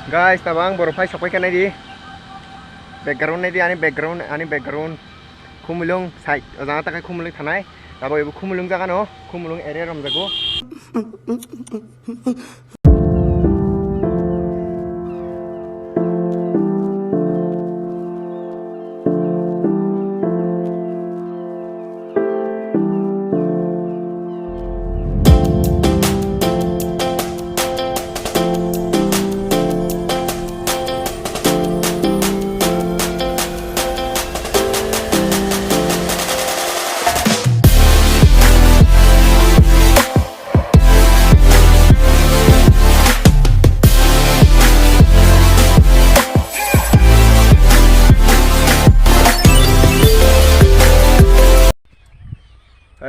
Guys, tabang borofai sapai kan di background di ani background kumulung side ojang takai kumulung thanai tabo ibu kumulung jaga no kumulung area rom jago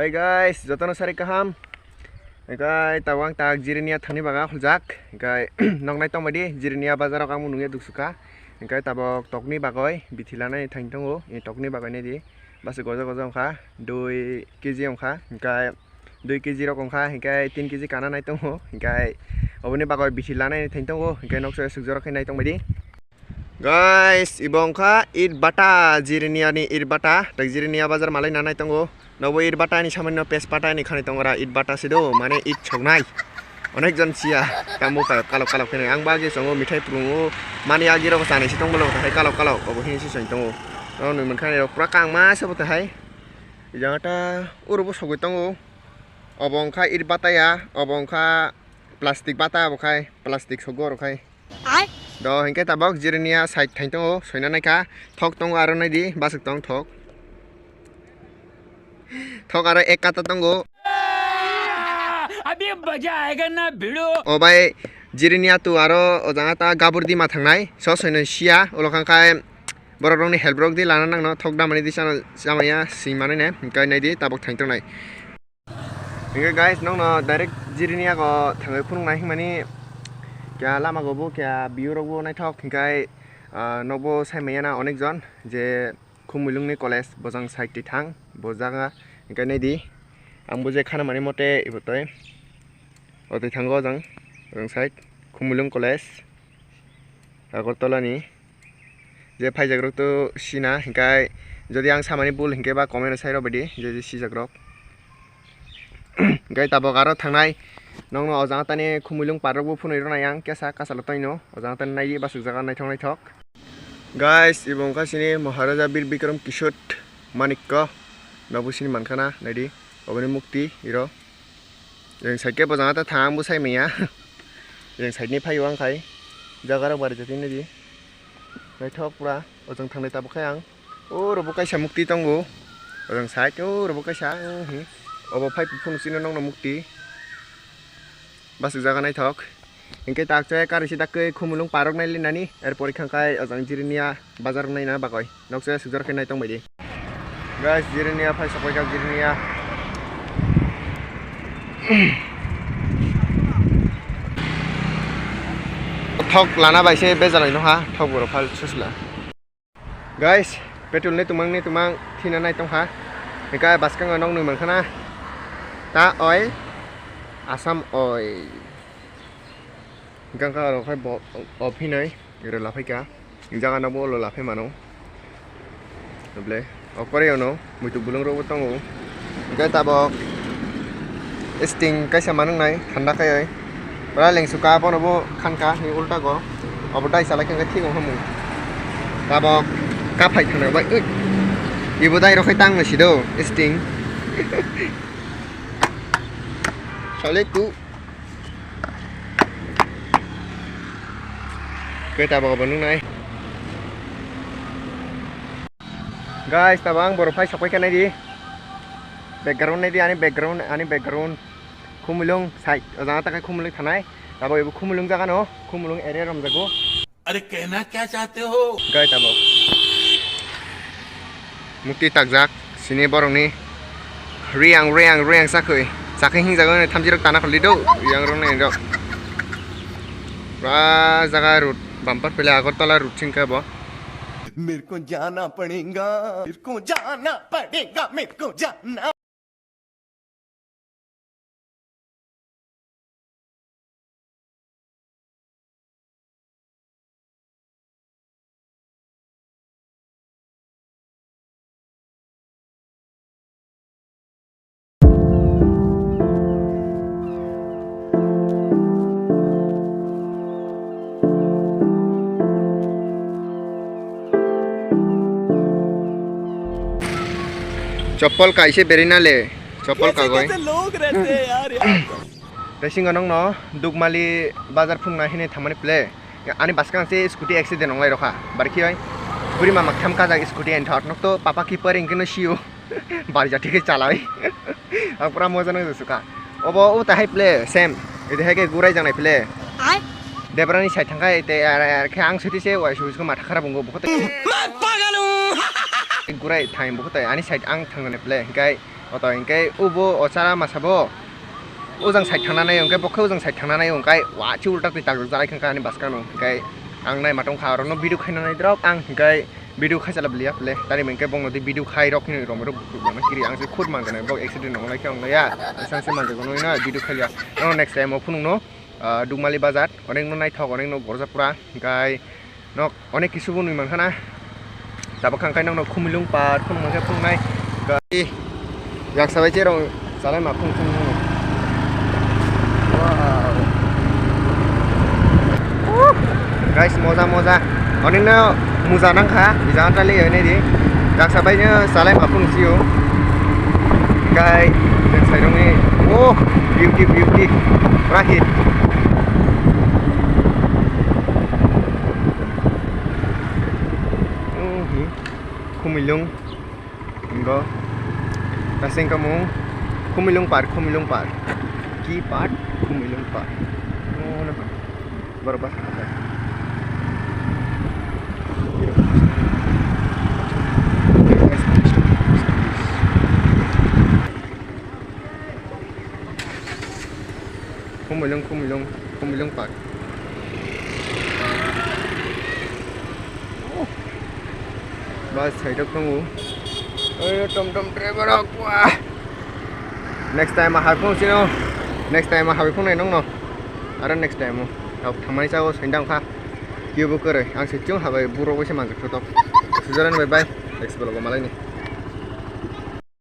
Hai guys, jotono sari kaham. Engkai tawang tak Jirania thani baga khuljak. Engkai nongnai tong badi Jirania Bazar kamu nunge duksuka. Engkai tabok tokni bagoi bithilana thaingtongo. E tokni bagoi ne di basu gojo gojo ongkha 2 kg ongkha. Engkai 2 kg rok ongkha. Engkai 3 kg kana nai tongo. Engkai oboni bagoi bithilana thaingtongo. Engkai nokso sugjoro khai nai tong badi. Guys, ibongkha it bata Jirania ni it bata. Tak Jirania Bazar malai nanai tongo. Nobo it bata ni samanyo pes bata ni khani tongora it bata sido mane it chognai onek jon sia tambo kalok kalok khene ang bagi songo mithai prungo mani agiro ko sane sitong bolo thai kalok kalok obo hin si soin tongo no ni mankhane ro pra kang ma sabo thai jangata urubo sogoi tongo obongkha it bata ya obongkha plastic bata bokhai plastic sogor khai do hingke tabok Jirania side thain tongo soina naika thok tongo aro nai di basuk tong thok थोक आरो एक काटा तंगो अबे मजा आएगा ना भिड़ो ओ भाई जिरनिया तू आरो ओजांगा ता गाबुरदी मा थांनाय स सयन सिया ओलखांखाय बररंनि हेल्प रक दि लाना नांनो थोक दामानि दि जामाया सिमाने ने गाय नाय दि ताबक थांतनाय इंगे गाइस नंनो डाइरेक्ट जिरनिया को थांगै फुंनाय माने क्या लामा गबो क्या बिउ रगबो नाय थक गाय नबो सायमायाना अनेक जन जे खुमुलुंगनि कलेज बजां side ti thang bojaga engkai nai di ang buje khana mani mote ibotoi oti thango jang rong side khumulung college agartala ni je phaijagrok to sina engkai jodi ang samani bul hingke ba comment sai ro badi je sijagrok engkai tabok aro thangnai nongno ojang tani khumulung parok bu phunoi ro nayang kesa kasalo toino ojang tani nai ba sukjaga nai thongnai thok guys ibongka sini Maharaja Bir Bikram Kishot Manikka nabusini mankana nadi obani mukti iro yang saike bojanga ta thang bu sai meya yang side ni phaiwang khai jagara bari jati nadi nai thok pura ojang thangnai ta bukhai ang o robo kaisa mukti tongo ojang side o robo kaisa obo phai phung sino nongno mukti basu jaga nai thok engke tak choy karisi takke khumulung parok nai linani er porikhankai ojang Jirania Bazar nai na bakoi nokse sujor khe nai tong baidi guys Jirania phai sapai ka Jirania thok lana baise bejalai no ha thok boro phal susla guys petrol ne tumang thina nai tong ha ekai baskang nong nu mankhana ta oil Assam oil gang ka ro khai bo ofi nai iro la phai ka jaga na bo lo la phai mano doble okore ono muitu bulung ro tongo ga tabok sting kaisa manung nai thanda kai oi pra leng suka bo no bo khanka ni ulta go obotai sala keng thing ong hamu tabok ka phai thana bai oi ibodai ro khai tang na sido sting sale tu kita bawa benung nai guys tabang borofai sapai kan di background di ani background khumulung side ojang takai khumulung thanai tabo ibu khumulung jaga no khumulung area rom jago अरे कहना क्या चाहते हो guys tabo mukti takjak sini borong ni riang sakhoi sakhai hing jaga ne thamjirok tana kholi do yang rong nai do pra jaga route bumper पहले Agartala root Singh का मेरे को जाना पड़ेगा चप्पल का इसे बेरिना ले चप्पल का गई कैसे लोग रहते हैं यार यहाँ रेसिंग नंग न दुगमाली बाजार फुंना हिने थामानि प्ले आनी बासकां से स्कूटी एक्सीडेंट नंगलाय रखा बारखि होय बुरी मा माखथाम काजा स्कूटी एन थाट नक्तो पापा की पर इंकिनो शियो बारि जाति के चालाय आं पुरा मजा नंग सुका ओबो उ ताहाय प्ले सेम इदि हाय के गुराय जानाय प्ले देबरानि साइड थांगा एते आर आं सतिसे वाय सुसको माथा खरा बुंगो बहुत गुराय टाइम बहुत आनी साइड आं थांगने प्ले गाय अत इंकाय उबो अचारा मासाबो ओजों साइड थांनानै ओंखाय बखौ ओजों साइड थांनानै ओंखाय वाचि उल्टा पिटा जानाय खांखा आनी बासकानो ओंखाय आं नाय माथं खारनो भिडिअ खायनानै द्रप आं ओंखाय भिडिअ खायसाला ब्लिया प्ले तानि ओंखाय बंगदि भिडिअ खाय रखिनो रमरो बुकुनो किरि आं से खुद मांगने बक एक्सीडेंट नंगलाय के अंगया सांसे मांगनो ना भिडिअ खायलिया नो नेक्स्ट टाइम फुनुनो दुगमाली बाजार अनेक नो नायथाव अनेक नो गरजापुरा ओंखाय न अनेक किसुबो नुइ मानखाना दाबो खांखाय नंनो खुमिलुं पार फुन मोनसे फुंनाय गाय याकसाबाय जेराव जालाय मा फुं फुं guys moza moza oning na muza nang kha bijang tali ne di jak sabai ne salai ma phung siu guy den sai dong ni oh beauty rahit kumilung engo tasing kamu kumilung par ki part kumilung par oh na berapa kumilung pak bas sai dok nunggu tom driver aku next time harpung sino next time harpung nai nong no ara next time tau thamani sao sendang kha kiu bu kore ang se chung habai buro ko se manjak to sujaran bye bye next vlog malai ni